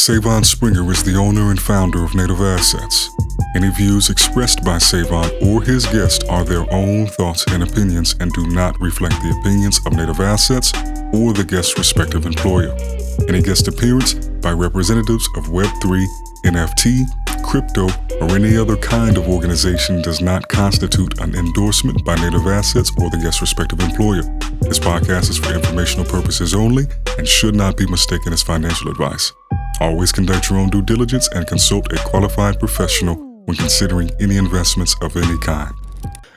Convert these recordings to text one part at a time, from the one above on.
Sae'Von Springer is the owner and founder of Native Assets. Any views expressed by Sae'Von or his guest are their own thoughts and opinions and do not reflect the opinions of Native Assets or the guest's respective employer. Any guest appearance by representatives of Web3, NFT, crypto, or any other kind of organization does not constitute an endorsement by Native Assets or the guest's respective employer. This podcast is for informational purposes only and should not be mistaken as financial advice. Always conduct your own due diligence and consult a qualified professional when considering any investments of any kind.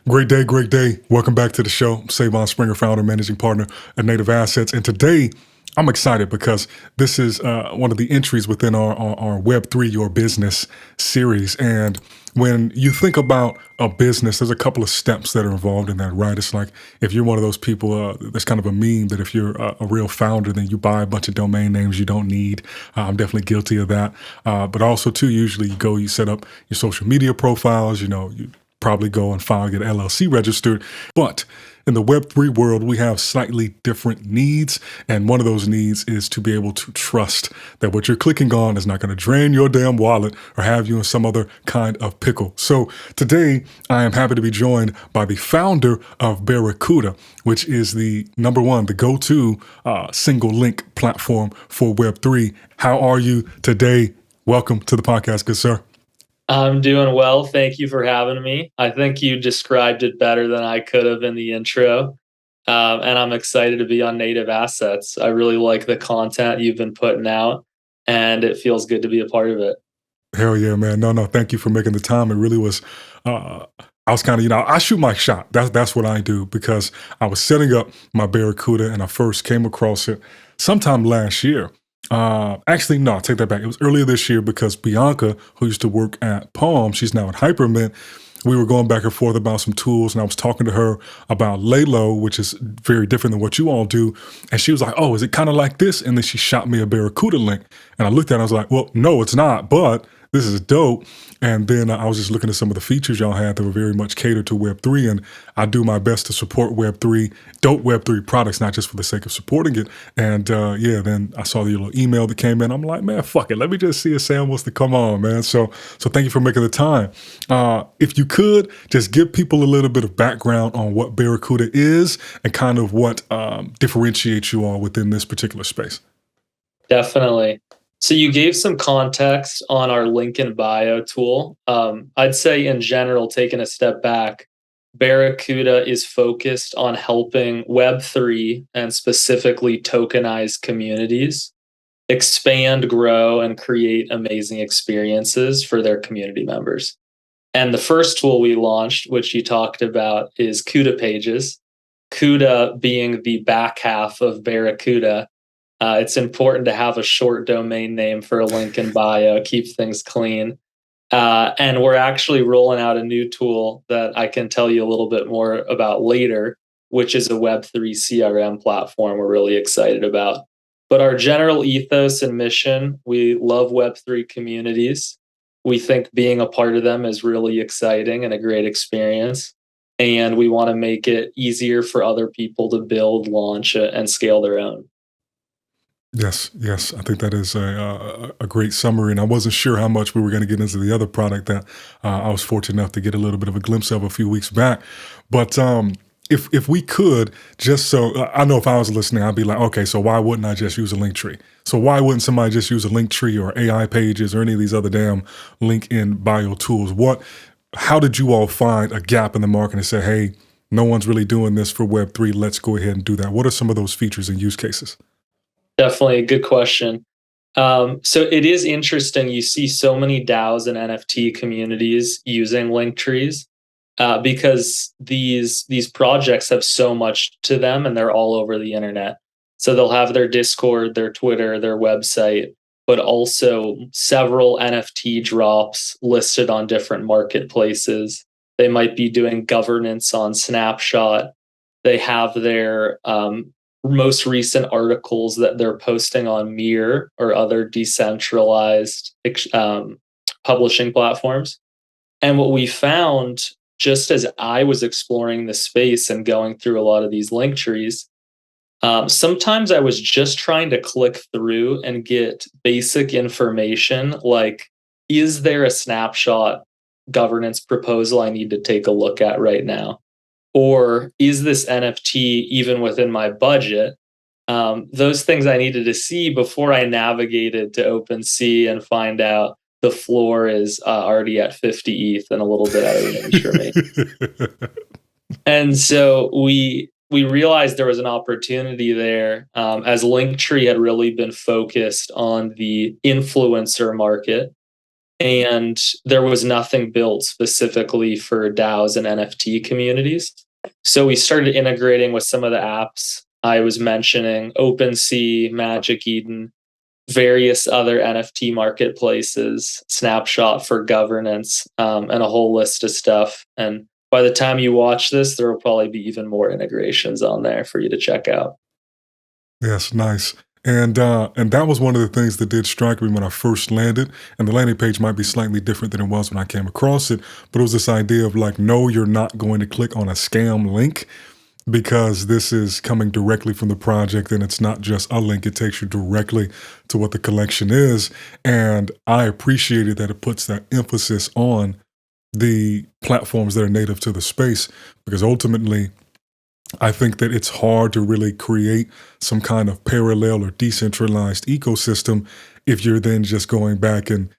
Great day, great day. Welcome back to the show. I'm Sae'Von Springer, founder and managing partner at Native Assets. And today, I'm excited because this is one of the entries within our Web3 Your Business series. And when you think about a business, there's a couple of steps that are involved in that, right? It's like if you're one of those people, there's kind of a meme that if you're a real founder, then you buy a bunch of domain names you don't need. I'm definitely guilty of that. But also, too, usually you set up your social media profiles, you probably go and file, get LLC registered. But in the Web3 world, we have slightly different needs. And one of those needs is to be able to trust that what you're clicking on is not going to drain your damn wallet or have you in some other kind of pickle. So today, I am happy to be joined by the founder of Barracuda, which is the the go-to single link platform for Web3. How are you today? Welcome to the podcast, good sir. I'm doing well. Thank you for having me. I think you described it better than I could have in the intro. And I'm excited to be on Native Assets. I really like the content you've been putting out, and it feels good to be a part of it. Hell yeah, man. No, thank you for making the time. It really was, I was kind of, I shoot my shot. That's what I do because I was setting up my Barracuda and I first came across it sometime last year. Actually, no, I take that back. It was earlier this year because Bianca, who used to work at Palm, she's now at Hypermint. We were going back and forth about some tools, and I was talking to her about Lalo, which is very different than what you all do. And she was like, "Oh, is it kind of like this?" And then she shot me a Barracuda link, and I looked at it, and I was like, "Well, no, it's not, but this is dope." And then I was just looking at some of the features y'all had that were very much catered to Web3, and I do my best to support Web3, dope Web3 products, not just for the sake of supporting it. And then I saw the little email that came in. I'm like, man, fuck it. Let me just see if Sam wants to come on, man. So thank you for making the time. If you could, just give people a little bit of background on what Barracuda is and kind of what differentiates you all within this particular space. Definitely. So you gave some context on our link in bio tool. I'd say in general, taking a step back, Barracuda is focused on helping Web3 and specifically tokenized communities expand, grow, and create amazing experiences for their community members. And the first tool we launched, which you talked about, is Cuda Pages. Cuda being the back half of Barracuda. It's important to have a short domain name for a link in bio, keep things clean. And we're actually rolling out a new tool that I can tell you a little bit more about later, which is a Web3 CRM platform we're really excited about. But our general ethos and mission, we love Web3 communities. We think being a part of them is really exciting and a great experience. And we want to make it easier for other people to build, launch, and scale their own. Yes. I think that is a great summary. And I wasn't sure how much we were going to get into the other product that I was fortunate enough to get a little bit of a glimpse of a few weeks back. But if we could, just so I know if I was listening, I'd be like, okay, so why wouldn't I just use a link tree? So why wouldn't somebody just use a link tree or AI pages or any of these other damn link in bio tools? How did you all find a gap in the market and say, hey, no one's really doing this for Web3, let's go ahead and do that? What are some of those features and use cases? Definitely a good question. So it is interesting. You see so many DAOs and NFT communities using link trees because these projects have so much to them and they're all over the internet. So they'll have their Discord, their Twitter, their website, but also several NFT drops listed on different marketplaces. They might be doing governance on Snapshot. They have their most recent articles that they're posting on Mir or other decentralized publishing platforms. And what we found, just as I was exploring the space and going through a lot of these link trees, Sometimes I was just trying to click through and get basic information like, is there a snapshot governance proposal I need to take a look at right now? Or is this NFT even within my budget? Those things I needed to see before I navigated to OpenSea and find out the floor is already at 50 ETH and a little bit out of range for me. And so we realized there was an opportunity there, as Linktree had really been focused on the influencer market, and there was nothing built specifically for DAOs and NFT communities. So we started integrating with some of the apps I was mentioning, OpenSea, Magic Eden, various other NFT marketplaces, Snapshot for governance, and a whole list of stuff. And by the time you watch this, there will probably be even more integrations on there for you to check out. Yes, nice. And that was one of the things that did strike me when I first landed. And the landing page might be slightly different than it was when I came across it, but it was this idea of like, no, you're not going to click on a scam link because this is coming directly from the project and it's not just a link, it takes you directly to what the collection is. And I appreciated that it puts that emphasis on the platforms that are native to the space, because ultimately, I think that it's hard to really create some kind of parallel or decentralized ecosystem if you're then just going back and,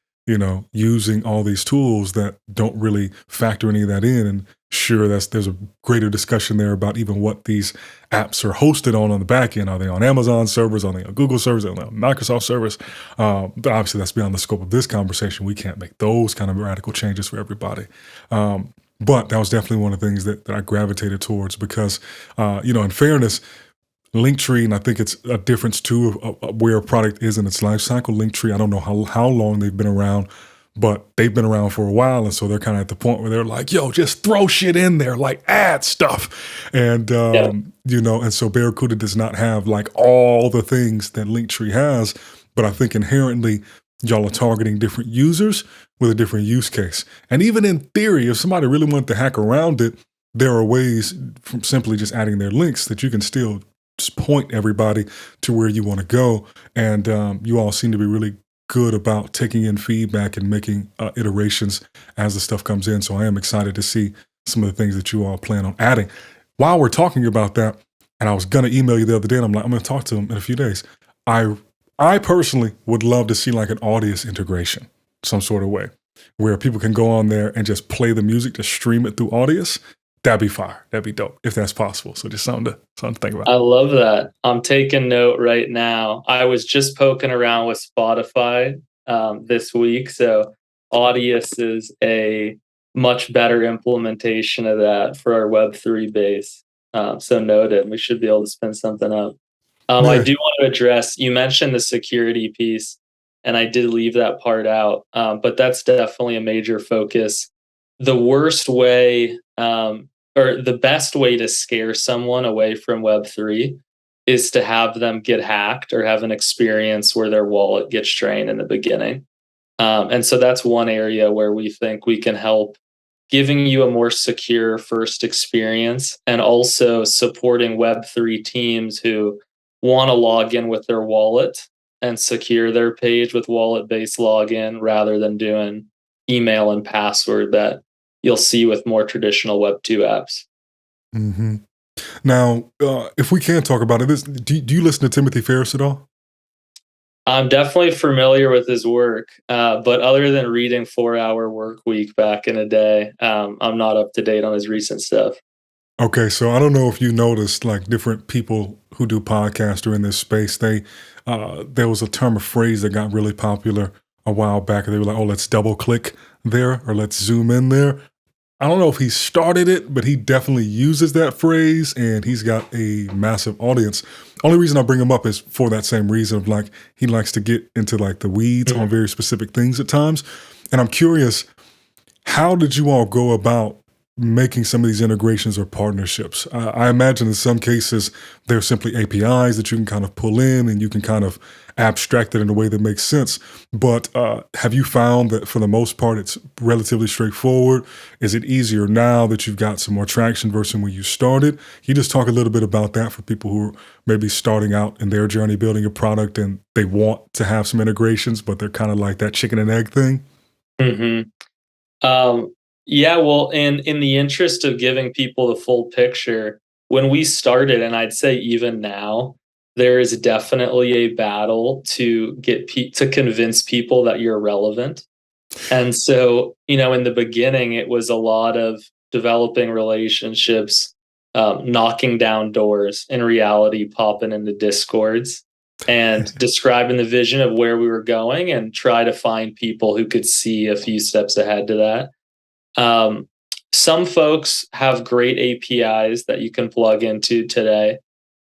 using all these tools that don't really factor any of that in. And sure, there's a greater discussion there about even what these apps are hosted on the back end. Are they on Amazon servers? Are they on Google servers? Are they on Microsoft servers? But obviously that's beyond the scope of this conversation. We can't make those kind of radical changes for everybody. But that was definitely one of the things that I gravitated towards because, in fairness, Linktree, and I think it's a difference too of where a product is in its life cycle. Linktree, I don't know how long they've been around, but they've been around for a while. And so they're kind of at the point where they're like, yo, just throw shit in there, like add stuff. And, and so Barracuda does not have like all the things that Linktree has, but I think inherently y'all are targeting different users with a different use case. And even in theory, if somebody really wanted to hack around it, there are ways from simply just adding their links that you can still just point everybody to where you want to go. And you all seem to be really good about taking in feedback and making iterations as the stuff comes in. So I am excited to see some of the things that you all plan on adding. While we're talking about that, and I was going to email you the other day, and I'm like, I'm going to talk to them in a few days. I personally would love to see like an audience integration, some sort of way, where people can go on there and just play the music, to stream it through Audius. That'd be fire. That'd be dope if that's possible. So just something to think about. I love that. I'm taking note right now. I was just poking around with Spotify this week, so Audius is a much better implementation of that for our Web3 base. So noted. We should be able to spin something up. I do want to address, you mentioned the security piece, and I did leave that part out, but that's definitely a major focus. The worst way, or the best way to scare someone away from Web3 is to have them get hacked or have an experience where their wallet gets drained in the beginning. And so that's one area where we think we can help, giving you a more secure first experience and also supporting Web3 teams who want to log in with their wallet and secure their page with wallet-based login rather than doing email and password that you'll see with more traditional Web2 apps. Mm-hmm. Now, if we can talk about it, do you listen to Timothy Ferriss at all? I'm definitely familiar with his work, but other than reading 4-Hour Workweek back in a day, I'm not up to date on his recent stuff. Okay, so I don't know if you noticed, like different people who do podcasts or in this space, there was a term, a phrase that got really popular a while back. They were like, oh, let's double click there or let's zoom in there. I don't know if he started it, but he definitely uses that phrase and he's got a massive audience. Only reason I bring him up is for that same reason of like, he likes to get into like the weeds on very specific things at times. And I'm curious, how did you all go about making some of these integrations or partnerships? I imagine in some cases they're simply APIs that you can kind of pull in and you can kind of abstract it in a way that makes sense. But have you found that for the most part it's relatively straightforward? Is it easier now that you've got some more traction versus when you started? Can you just talk a little bit about that for people who are maybe starting out in their journey building a product and they want to have some integrations, but they're kind of like that chicken and egg thing? Hmm. Um, yeah, well, in the interest of giving people the full picture, when we started, and I'd say even now, there is definitely a battle to to convince people that you're relevant. And so, in the beginning, it was a lot of developing relationships, knocking down doors, in reality, popping into discords and describing the vision of where we were going and try to find people who could see a few steps ahead to that. Um, some folks have great APIs that you can plug into today.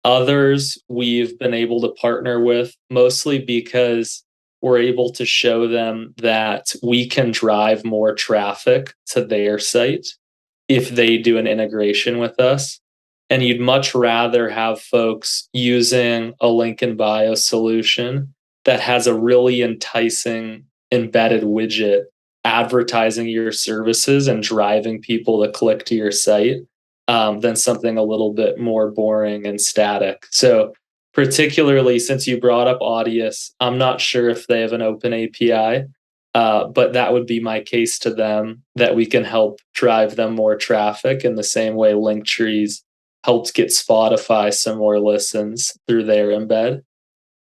Others we've been able to partner with mostly because we're able to show them that we can drive more traffic to their site if they do an integration with us. And you'd much rather have folks using a link in bio solution that has a really enticing embedded widget advertising your services and driving people to click to your site than something a little bit more boring and static. So, particularly since you brought up Audius, I'm not sure if they have an open API, but that would be my case to them that we can help drive them more traffic in the same way Linktree's helped get Spotify some more listens through their embed.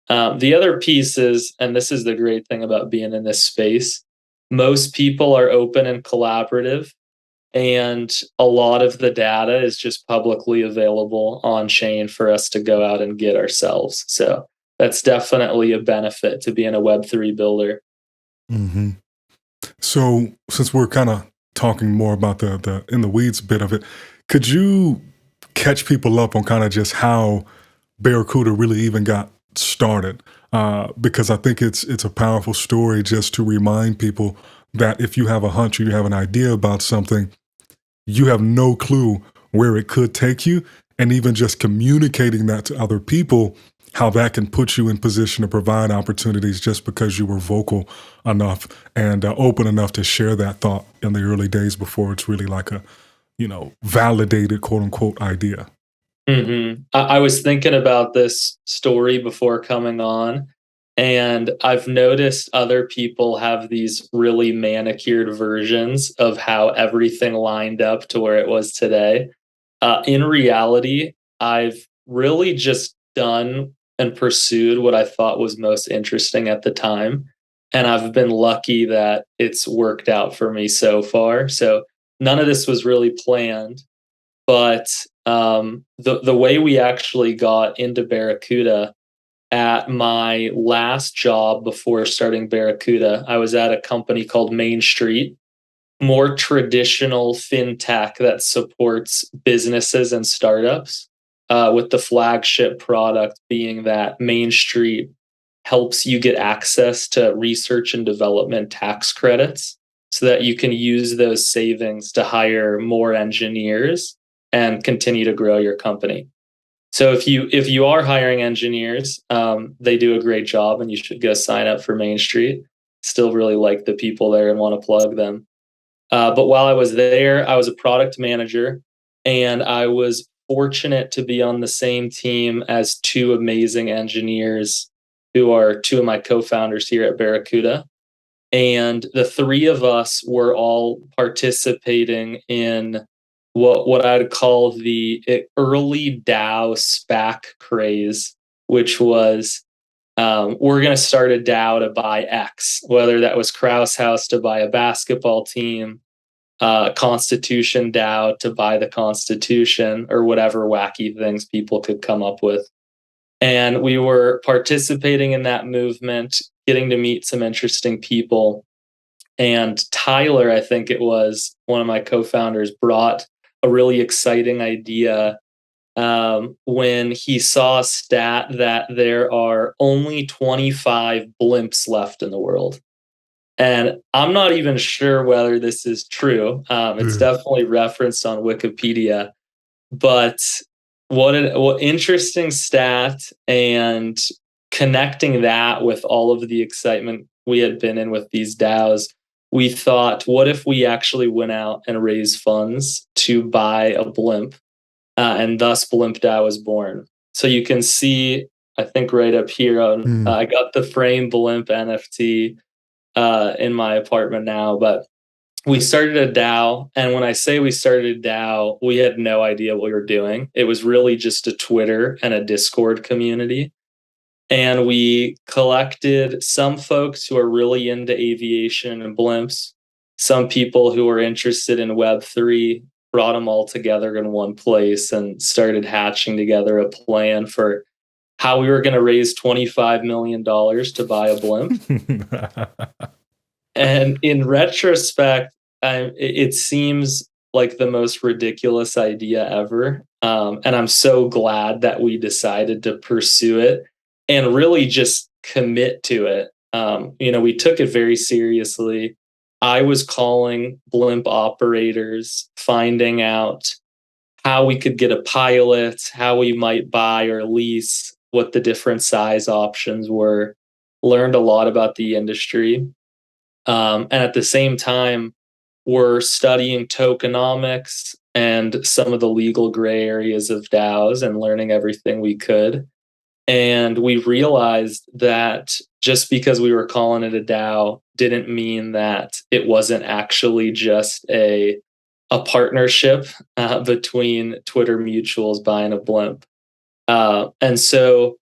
The other piece is, and this is the great thing about being in this space, most people are open and collaborative, and a lot of the data is just publicly available on chain for us to go out and get ourselves. So that's definitely a benefit to being a Web3 builder. Hmm. So, since we're kind of talking more about the in the weeds bit of it, could you catch people up on kind of just how Barracuda really even got started? Because I think it's a powerful story just to remind people that if you have a hunch or you have an idea about something, you have no clue where it could take you. And even just communicating that to other people, how that can put you in position to provide opportunities just because you were vocal enough and open enough to share that thought in the early days before it's really like a, validated quote unquote idea. I was thinking about this story before coming on, and I've noticed other people have these really manicured versions of how everything lined up to where it was today. In reality, I've really just done and pursued what I thought was most interesting at the time. And I've been lucky that it's worked out for me so far. So none of this was really planned. But the way we actually got into Barracuda at my last job before starting Barracuda, I was at a company called Main Street, more traditional fintech that supports businesses and startups, with the flagship product being that Main Street helps you get access to research and development tax credits so that you can use those savings to hire more engineers and continue to grow your company. So if you are hiring engineers, they do a great job, and you should go sign up for Main Street. Still really like the people there and want to plug them. But while I was there, I was a product manager, and I was fortunate to be on the same team as two amazing engineers who are two of my co-founders here at Barracuda. And the three of us were all participating in what I'd call the early DAO SPAC craze, which was we're going to start a DAO to buy X, whether that was Kraus House to buy a basketball team, Constitution DAO to buy the Constitution, or whatever wacky things people could come up with. And we were participating in that movement, getting to meet some interesting people. And Tyler, I think it was, one of my co-founders, brought a really exciting idea when he saw a stat that there are only 25 blimps left in the world. And I'm not even sure whether this is true. It's definitely referenced on Wikipedia, but what interesting stat, and connecting that with all of the excitement we had been in with these DAOs, we thought, what if we actually went out and raised funds to buy a blimp, and thus Blimp DAO was born. So you can see, I think right up here, I got the frame blimp NFT in my apartment now, but we started a DAO. And when I say we started a DAO, we had no idea what we were doing. It was really just a Twitter and a Discord community. And we collected some folks who are really into aviation and blimps, some people who are interested in Web3, brought them all together in one place and started hatching together a plan for how we were going to raise $25 million to buy a blimp. And in retrospect, it seems like the most ridiculous idea ever. And I'm so glad that we decided to pursue it and really just commit to it. We took it very seriously. I was calling blimp operators, finding out how we could get a pilot, how we might buy or lease, what the different size options were, learned a lot about the industry. And at the same time, we're studying tokenomics and some of the legal gray areas of DAOs and learning everything we could. And we realized that just because we were calling it a DAO didn't mean that it wasn't actually just a partnership between Twitter mutuals buying a blimp. And so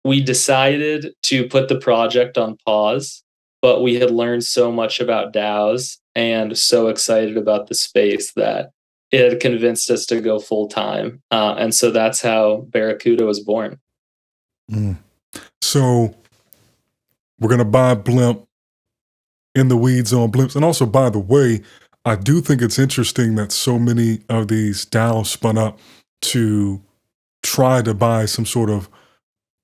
we decided to put the project on pause, but we had learned so much about DAOs and so excited about the space that it had convinced us to go full time. And so that's how Barracuda was born. So we're going to buy blimp in the weeds on blimps. And also, by the way, I do think it's interesting that so many of these DAOs spun up to try to buy some sort of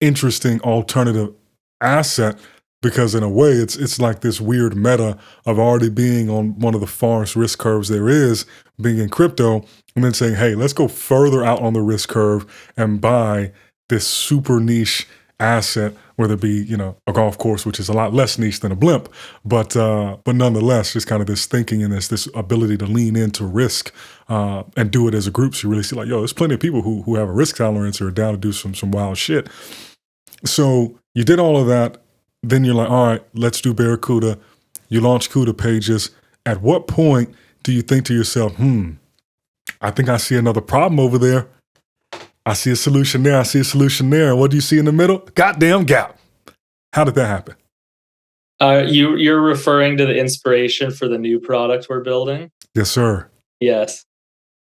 interesting alternative asset, because in a way it's like this weird meta of already being on one of the farthest risk curves there is, being in crypto, and then saying, hey, let's go further out on the risk curve and buy this super niche asset, whether it be, a golf course, which is a lot less niche than a blimp, but nonetheless, just kind of this thinking and this ability to lean into risk and do it as a group. So you really see, like, there's plenty of people who have a risk tolerance or are down to do some wild shit. So you did all of that. Then you're like, all right, let's do Barracuda. You launch Cuda Pages. At what point do you think to yourself, I think I see another problem over there. I see a solution there. I see a solution there. And what do you see in the middle? Goddamn gap. How did that happen? You're referring to the inspiration for the new product we're building? Yes, sir. Yes.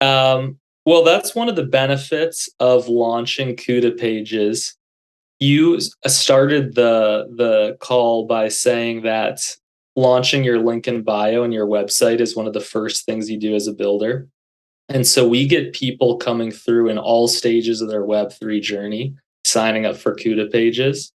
Well, that's one of the benefits of launching Cuda Pages. You started the call by saying that launching your link in bio and your website is one of the first things you do as a builder. And so we get people coming through in all stages of their Web3 journey, signing up for Cuda Pages.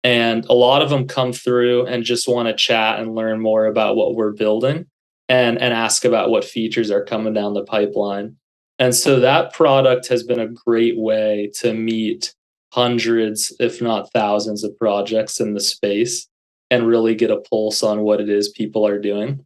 And a lot of them come through and just want to chat and learn more about what we're building and ask about what features are coming down the pipeline. And so that product has been a great way to meet hundreds, if not thousands, of projects in the space and really get a pulse on what it is people are doing.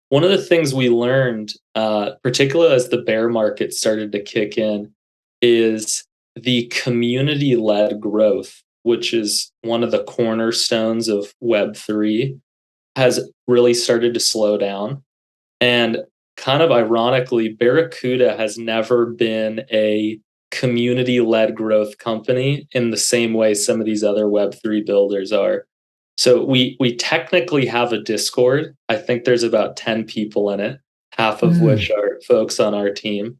One of the things we learned, particularly as the bear market started to kick in, is the community-led growth, which is one of the cornerstones of Web3, has really started to slow down. And kind of ironically, Barracuda has never been a community-led growth company in the same way some of these other Web3 builders are. So we technically have a Discord. I think there's about 10 people in it, half of which are folks on our team.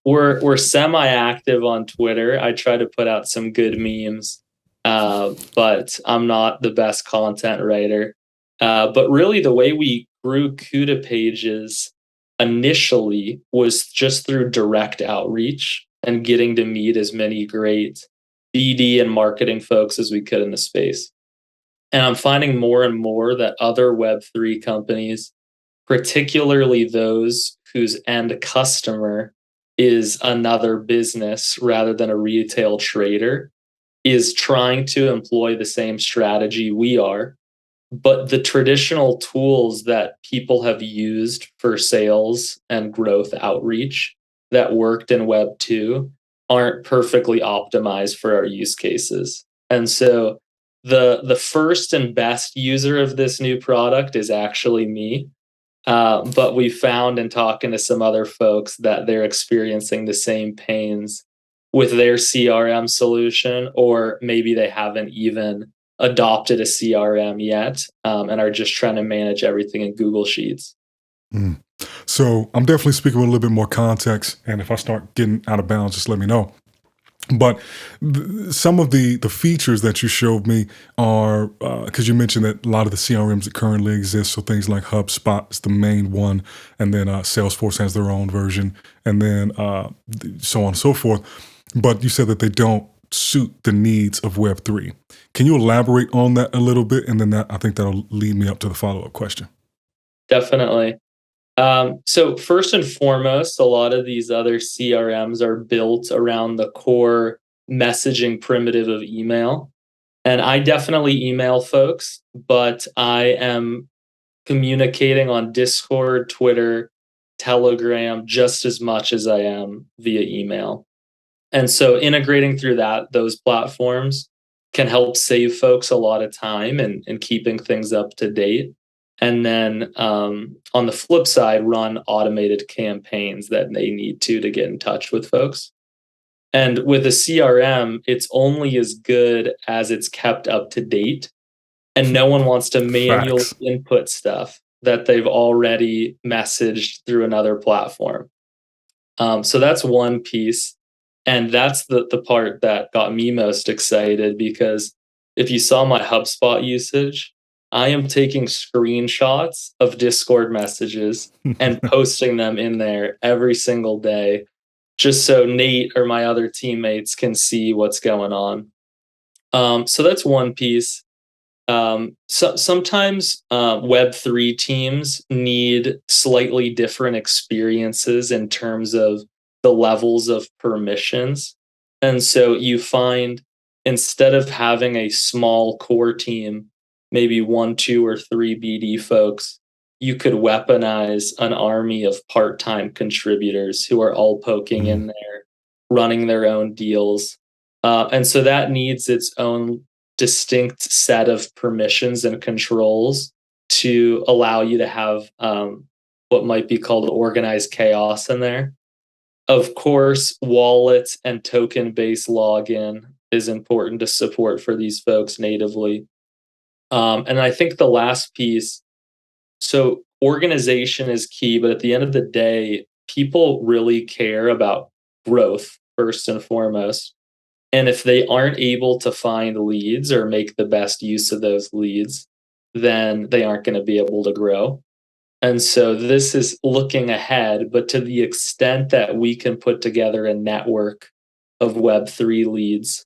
We're semi-active on Twitter. I try to put out some good memes, but I'm not the best content writer. But really, the way we grew Cuda Pages initially was just through direct outreach and getting to meet as many great BD and marketing folks as we could in the space. And I'm finding more and more that other Web3 companies, particularly those whose end customer is another business rather than a retail trader, is trying to employ the same strategy we are. But the traditional tools that people have used for sales and growth outreach that worked in Web 2 aren't perfectly optimized for our use cases. And so the first and best user of this new product is actually me. But we found in talking to some other folks that they're experiencing the same pains with their CRM solution, or maybe they haven't even adopted a CRM yet, and are just trying to manage everything in Google Sheets. Mm. So I'm definitely speaking with a little bit more context, and if I start getting out of bounds, just let me know. But some of the features that you showed me are, because you mentioned that a lot of the CRMs that currently exist, so things like HubSpot is the main one, and then Salesforce has their own version, and then so on and so forth. But you said that they don't suit the needs of Web3. Can you elaborate on that a little bit? And then I think that'll lead me up to the follow-up question. Definitely. So first and foremost, a lot of these other CRMs are built around the core messaging primitive of email. And I definitely email folks, but I am communicating on Discord, Twitter, Telegram just as much as I am via email. And so integrating through those platforms can help save folks a lot of time and keeping things up to date. And then on the flip side, run automated campaigns that they need to get in touch with folks. And with a CRM, it's only as good as it's kept up to date. And no one wants to manually Facts. input stuff that they've already messaged through another platform. So that's one piece. And that's the part that got me most excited, because if you saw my HubSpot usage, I am taking screenshots of Discord messages and posting them in there every single day, just so Nate or my other teammates can see what's going on. So that's one piece. Sometimes Web3 teams need slightly different experiences in terms of the levels of permissions. And so you find, instead of having a small core team, maybe 1, 2, or 3 BD folks, you could weaponize an army of part-time contributors who are all poking in there, running their own deals. And so that needs its own distinct set of permissions and controls to allow you to have what might be called organized chaos in there. Of course, wallet and token-based login is important to support for these folks natively. And I think the last piece, so organization is key, but at the end of the day, people really care about growth first and foremost. And if they aren't able to find leads or make the best use of those leads, then they aren't going to be able to grow. And so this is looking ahead, but to the extent that we can put together a network of Web3 leads,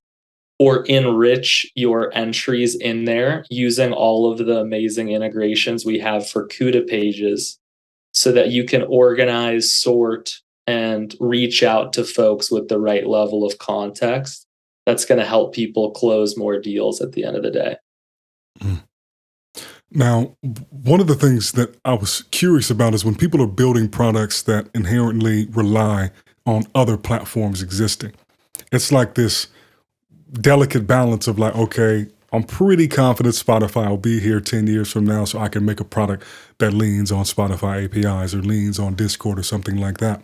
or enrich your entries in there using all of the amazing integrations we have for Cuda Pages, so that you can organize, sort, and reach out to folks with the right level of context, that's going to help people close more deals at the end of the day. Now, one of the things that I was curious about is when people are building products that inherently rely on other platforms existing, it's like this delicate balance of like, okay, I'm pretty confident Spotify will be here 10 years from now, so I can make a product that leans on Spotify APIs or leans on Discord or something like that.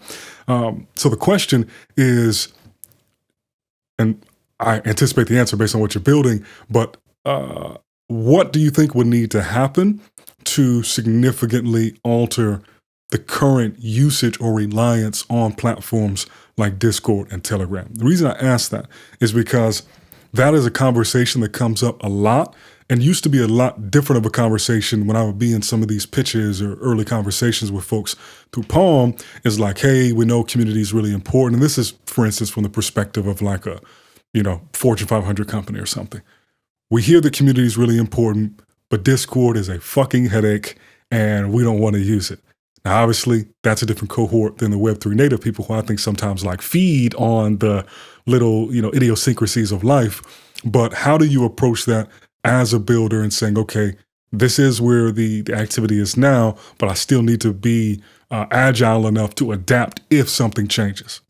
So the question is, and I anticipate the answer based on what you're building, but what do you think would need to happen to significantly alter the current usage or reliance on platforms like Discord and Telegram? The reason I ask that is because that is a conversation that comes up a lot and used to be a lot different of a conversation when I would be in some of these pitches or early conversations with folks through Palm. Is like, hey, we know community is really important. And this is, for instance, from the perspective of like a, Fortune 500 company or something. we hear the community is really important, but Discord is a fucking headache and we don't want to use it. Now, obviously, that's a different cohort than the Web3 native people who I think sometimes like feed on the little, idiosyncrasies of life. But how do you approach that as a builder and saying, okay, this is where the activity is now, but I still need to be agile enough to adapt if something changes?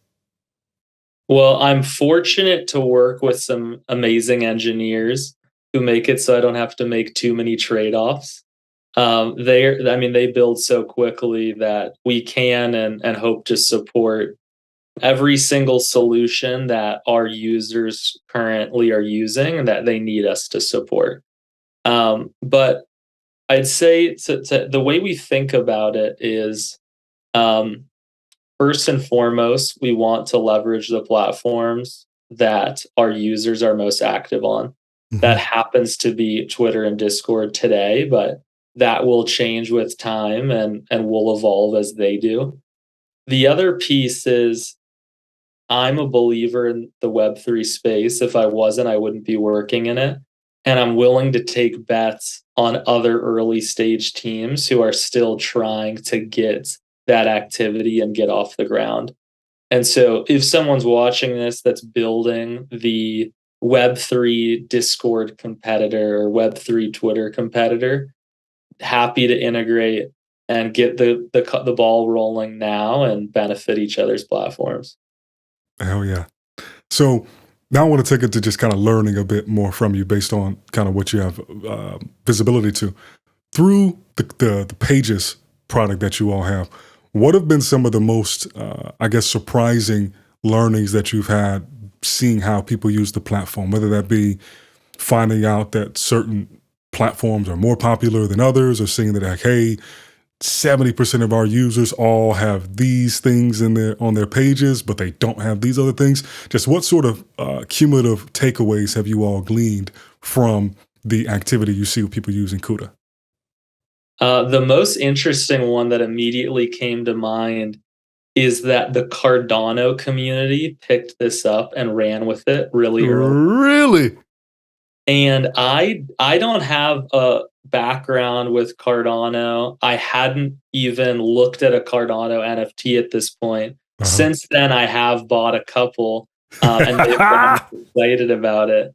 Well, I'm fortunate to work with some amazing engineers who make it so I don't have to make too many trade-offs. They build so quickly that we can and hope to support every single solution that our users currently are using and that they need us to support. But I'd say the way we think about it is, um, first and foremost, we want to leverage the platforms that our users are most active on. That Mhm. happens to be Twitter and Discord today, but that will change with time and will evolve as they do. The other piece is I'm a believer in the Web3 space. If I wasn't, I wouldn't be working in it. And I'm willing to take bets on other early stage teams who are still trying to get that activity and get off the ground. And so if someone's watching this that's building the Web3 Discord competitor or Web3 Twitter competitor, happy to integrate and get the ball rolling now and benefit each other's platforms. Hell yeah. So now I want to take it to just kind of learning a bit more from you based on kind of what you have visibility to. Through the Pages product that you all have, what have been some of the most, surprising learnings that you've had seeing how people use the platform, whether that be finding out that certain platforms are more popular than others or seeing that, like, hey, 70% of our users all have these things on their pages, but they don't have these other things. Just what sort of cumulative takeaways have you all gleaned from the activity you see with people using Cuda? The most interesting one that immediately came to mind is that the Cardano community picked this up and ran with it really early. Really? And I don't have a background with Cardano. I hadn't even looked at a Cardano NFT at this point. Uh-huh. Since then, I have bought a couple, and they've gotten excited about it.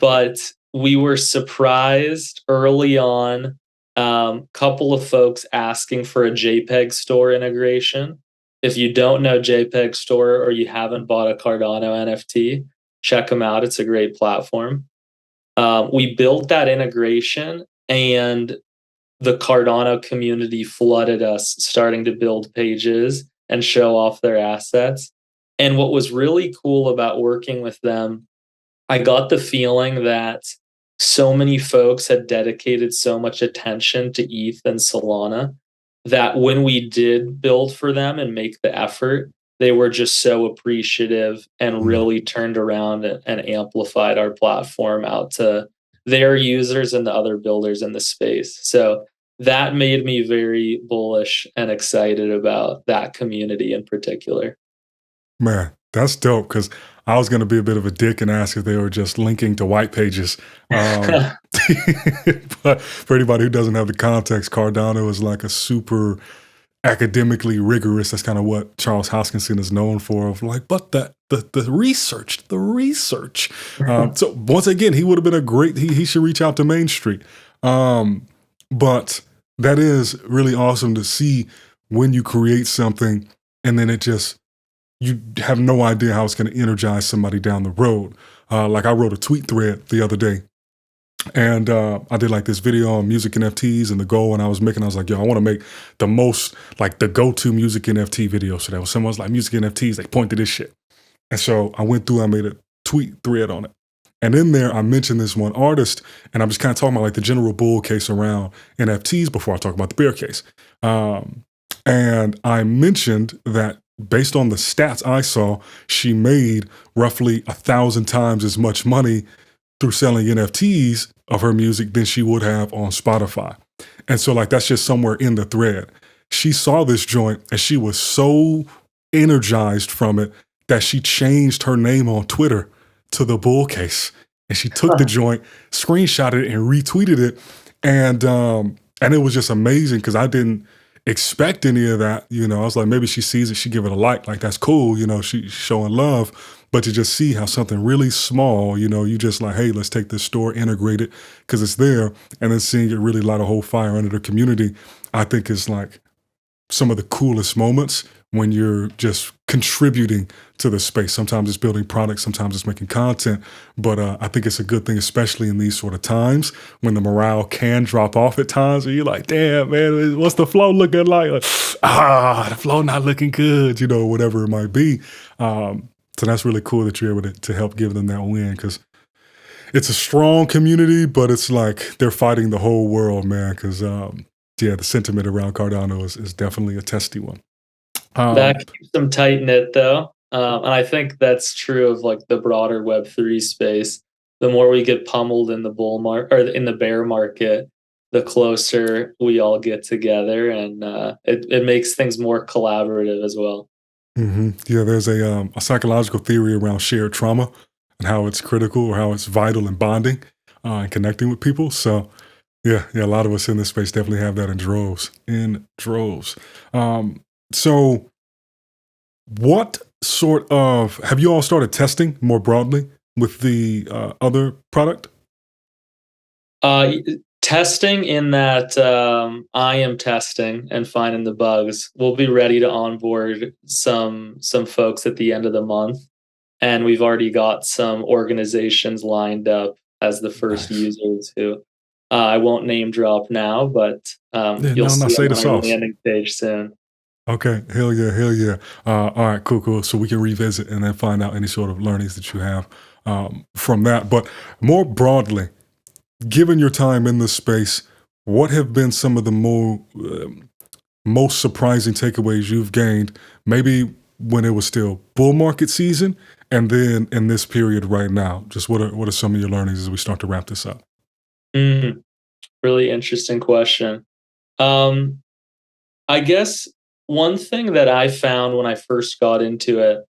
But we were surprised early on, couple of folks asking for a JPEG Store integration. If you don't know JPEG Store or you haven't bought a Cardano NFT, check them out. It's a great platform. We built that integration, and the Cardano community flooded us, starting to build pages and show off their assets. And what was really cool about working with them, I got the feeling that so many folks had dedicated so much attention to ETH and Solana that when we did build for them and make the effort, they were just so appreciative and Mm. really turned around and amplified our platform out to their users and the other builders in the space. So that made me very bullish and excited about that community in particular. Man, that's dope because I was going to be a bit of a dick and ask if they were just linking to white pages. But for anybody who doesn't have the context, Cardano is like a super academically rigorous. That's kind of what Charles Hoskinson is known for. Of like, but the research. So once again, he would have been a great. He should reach out to Main Street. But that is really awesome to see when you create something and then it just you have no idea how it's going to energize somebody down the road. Like I wrote a tweet thread the other day, and I did like this video on music NFTs and the goal. And I was like, yo, I want to make the most like the go-to music NFT video. So that when someone's like music NFTs, they point to this shit. And so I went through, I made a tweet thread on it. And in there, I mentioned this one artist, and I'm just kind of talking about like the general bull case around NFTs before I talk about the bear case. And I mentioned that based on the stats I saw, she made roughly 1,000 times as much money through selling NFTs of her music than she would have on Spotify. And so like that's just somewhere in the thread. She saw this joint and she was so energized from it that she changed her name on Twitter to the bull case. And she took the joint, screenshotted it, and retweeted it. And it was just amazing because I didn't expect any of that. I was like, maybe she sees it, she give it a like that's cool, she's showing love. But to just see how something really small, you just like, hey, let's take this store, integrate it because it's there, and then seeing it really light a whole fire under the community, I think is like some of the coolest moments when you're just contributing to the space. Sometimes it's building products, sometimes it's making content, but I think it's a good thing, especially in these sort of times when the morale can drop off at times and you're like, damn, man, what's the flow looking like? The flow not looking good, whatever it might be. So that's really cool that you're able to help give them that win because it's a strong community, but it's like they're fighting the whole world, man, because the sentiment around Cardano is definitely a testy one. That keeps them tight knit, though, and I think that's true of like the broader Web3 space. The more we get pummeled in the bull market or in the bear market, the closer we all get together, and it makes things more collaborative as well. Yeah, there's a psychological theory around shared trauma and how it's critical or how it's vital in bonding and connecting with people. So yeah, a lot of us in this space definitely have that in droves. So what sort of, have you all started testing more broadly with the other product? Testing in that I am testing and finding the bugs. We'll be ready to onboard some folks at the end of the month, and we've already got some organizations lined up as the first users who I won't name drop now, but you'll see them on our landing page soon. Okay, hell yeah. All right, cool. So we can revisit and then find out any sort of learnings that you have from that. But more broadly, given your time in this space, what have been some of the most surprising takeaways you've gained, maybe when it was still bull market season, and then in this period right now? Just what are some of your learnings as we start to wrap this up? Really interesting question. I guess one thing that I found when I first got into it,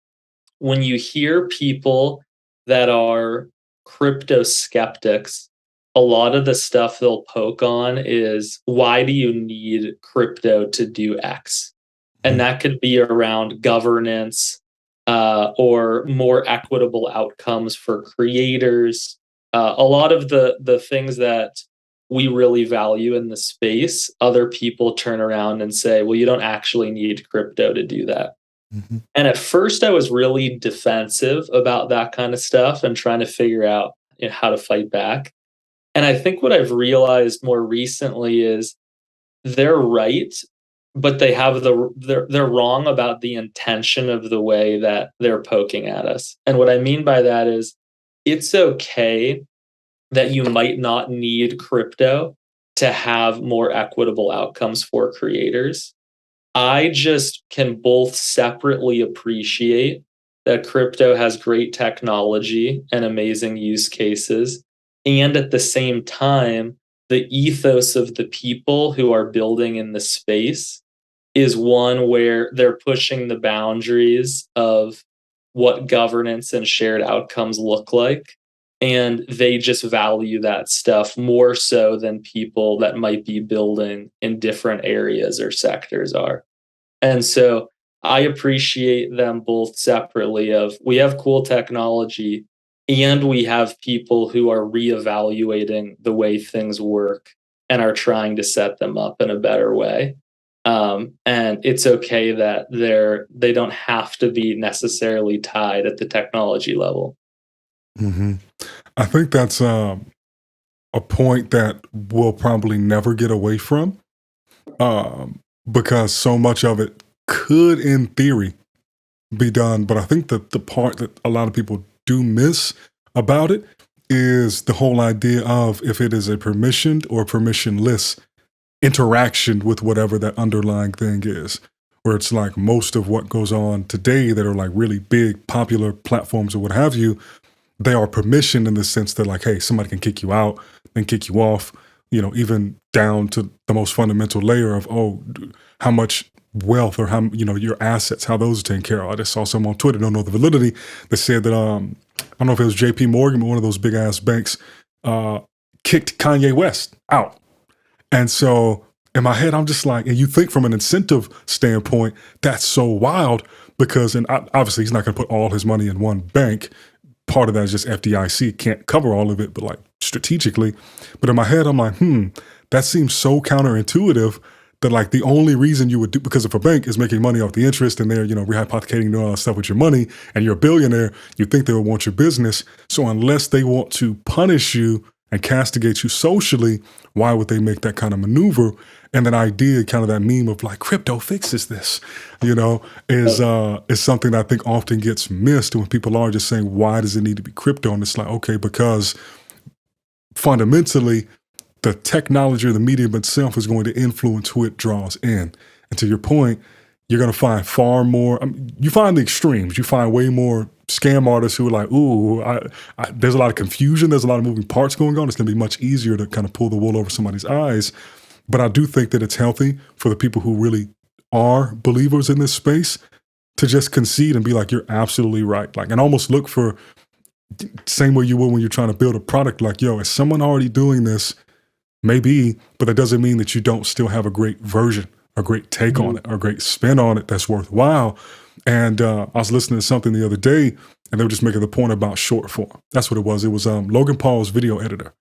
when you hear people that are crypto skeptics, a lot of the stuff they'll poke on is, why do you need crypto to do X? And that could be around governance or more equitable outcomes for creators. A lot of the things that we really value in the space, other people turn around and say, well, you don't actually need crypto to do that. And at first I was really defensive about that kind of stuff and trying to figure out how to fight back. And I think what I've realized more recently is they're right, but they're wrong about the intention of the way that they're poking at us. And what I mean by that is, it's okay that you might not need crypto to have more equitable outcomes for creators. I just can both separately appreciate that crypto has great technology and amazing use cases, and at the same time, the ethos of the people who are building in the space is one where they're pushing the boundaries of what governance and shared outcomes look like. And they just value that stuff more so than people that might be building in different areas or sectors are. And so I appreciate them both separately of, we have cool technology and we have people who are reevaluating the way things work and are trying to set them up in a better way. And it's okay that they don't have to be necessarily tied at the technology level. I think that's a point that we'll probably never get away from, because so much of it could, in theory, be done. But I think that the part that a lot of people do miss about it is the whole idea of if it is a permissioned or permissionless interaction with whatever that underlying thing is, where it's like most of what goes on today that are like really big popular platforms or what have you, they are permissioned in the sense that like, hey, somebody can kick you out, then kick you off, even down to the most fundamental layer of, how much wealth or how, your assets, how those are taken care of. I just saw some on Twitter, don't know the validity, that said that, I don't know if it was JP Morgan, but one of those big ass banks, kicked Kanye West out. And so in my head, I'm just like, and you think from an incentive standpoint, that's so wild because, and obviously he's not going to put all his money in one bank. Part of that is just FDIC can't cover all of it, but like strategically. But in my head, I'm like, that seems so counterintuitive that like the only reason you would do, because if a bank is making money off the interest and they're, rehypothecating doing all that stuff with your money and you're a billionaire, you think they would want your business. So unless they want to punish you and castigate you socially, why would they make that kind of maneuver? And that idea, kind of that meme of like, crypto fixes this, is something that I think often gets missed when people are just saying, why does it need to be crypto? And it's like, okay, because fundamentally, the technology or the medium itself is going to influence who it draws in. And to your point, you're going to find far more, you find the extremes. You find way more scam artists who are like, ooh, there's a lot of confusion. There's a lot of moving parts going on. It's going to be much easier to kind of pull the wool over somebody's eyes. But I do think that it's healthy for the people who really are believers in this space to just concede and be like, you're absolutely right. Like, and almost look for, same way you would when you're trying to build a product, like, yo, is someone already doing this? Maybe, but that doesn't mean that you don't still have a great version, a great take on it, or a great spin on it that's worthwhile. And I was listening to something the other day, and they were just making the point about short form. That's what it was. It was Logan Paul's video editor.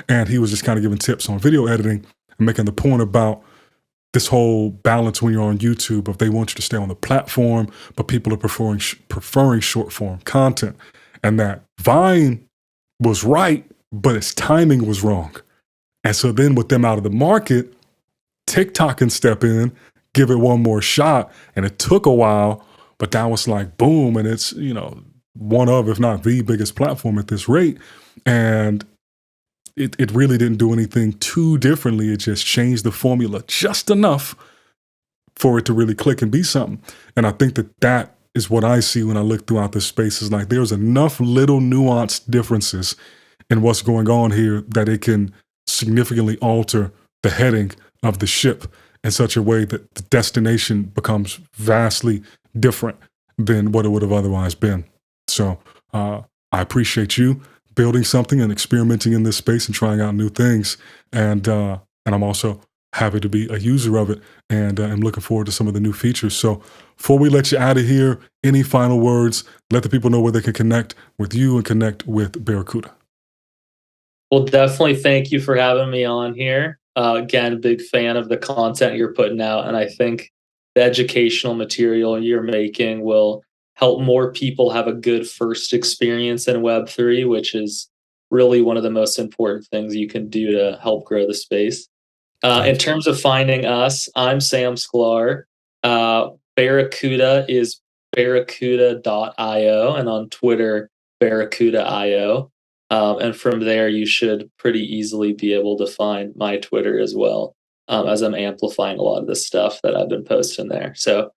And he was just kind of giving tips on video editing and making the point about this whole balance when you're on YouTube of they want you to stay on the platform, but people are preferring short form content. And that Vine was right, but its timing was wrong. And so then with them out of the market, TikTok can step in, give it one more shot. And it took a while, but now it's like, boom. And it's, one of, if not the biggest platform at this rate. And it really didn't do anything too differently. It just changed the formula just enough for it to really click and be something. And I think that is what I see when I look throughout this space, is like there's enough little nuanced differences in what's going on here that it can significantly alter the heading of the ship in such a way that the destination becomes vastly different than what it would have otherwise been. So I appreciate you building something and experimenting in this space and trying out new things. And I'm also happy to be a user of it, and I'm looking forward to some of the new features. So before we let you out of here, any final words? Let the people know where they can connect with you and connect with Barracuda. Well, definitely thank you for having me on here. Again, big fan of the content you're putting out, and I think the educational material you're making will help more people have a good first experience in Web3, which is really one of the most important things you can do to help grow the space. In terms of finding us, I'm Sam Sklar. Barracuda is barracuda.io, and on Twitter, barracuda.io. And from there, you should pretty easily be able to find my Twitter as well, as I'm amplifying a lot of the stuff that I've been posting there. So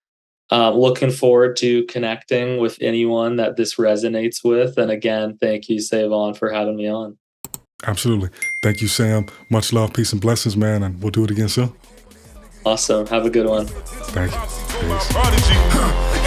looking forward to connecting with anyone that this resonates with. And again, thank you, Sae'Von, for having me on. Absolutely. Thank you, Sam. Much love, peace, and blessings, man. And we'll do it again soon. Awesome. Have a good one. Thank you. Peace.